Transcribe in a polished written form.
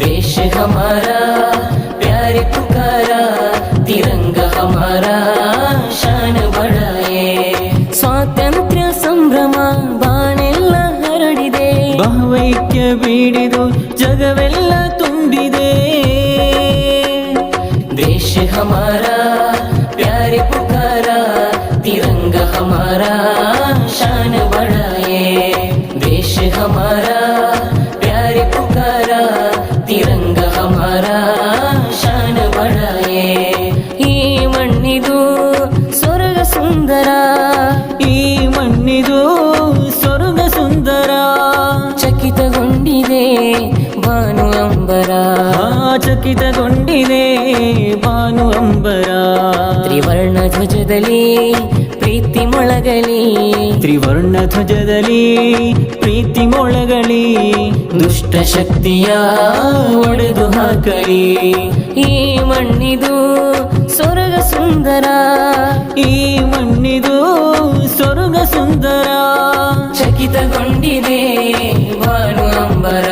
देश हमारा प्यार पुकारा, तिरंगा हमारा शान बढ़ाए. ಸ್ವಾತಂತ್ರ್ಯ ಸಂಭ್ರಮ ಬಾಣೆಲ್ಲ ಹರಡಿದೆ, ಭಾವೈಕ್ಯ ಬೀಡಿದು ಜಗವೆಲ್ಲ ತುಂಬಿದೆ. देश हमारा प्यार पुकारा, तिरंगा हमारा शान बढ़ाए. देश हमारा प्यार पुकारा, तिरंगा हमारा शान बढ़ाए. ಈ ಮಣ್ಣಿದು ಸ್ವರ್ಗ ಸುಂದರ, ಈ ಮಣ್ಣಿದು ಸ್ವರ್ಗ ಸುಂದರ. ಚಕಿತಗೊಂಡಿದೆ ಭಾನು ಅಂಬರ, ಚಕಿತಗೊಂಡಿದೆ ಭಾನು ಅಂಬರ. ತ್ರಿವರ್ಣ ಧ್ವಜದಲ್ಲಿ ಪ್ರೀತಿ ಮೊಳಗಲಿ, ತ್ರಿವರ್ಣ ಧ್ವಜದಲ್ಲಿ ಪ್ರೀತಿ ಮೊಳಗಲಿ. ದುಷ್ಟ ಶಕ್ತಿಯ ಒಡೆದು ಹಾಕಲಿ. ಈ ಮಣ್ಣಿದು ಸ್ವರ್ಗ ಸುಂದರ, ಈ ಮಣ್ಣಿದು ಸ್ವರ್ಗ ಸುಂದರ. ಚಕಿತಗೊಂಡಿದೆ ಭಾನು ಅಂಬರ.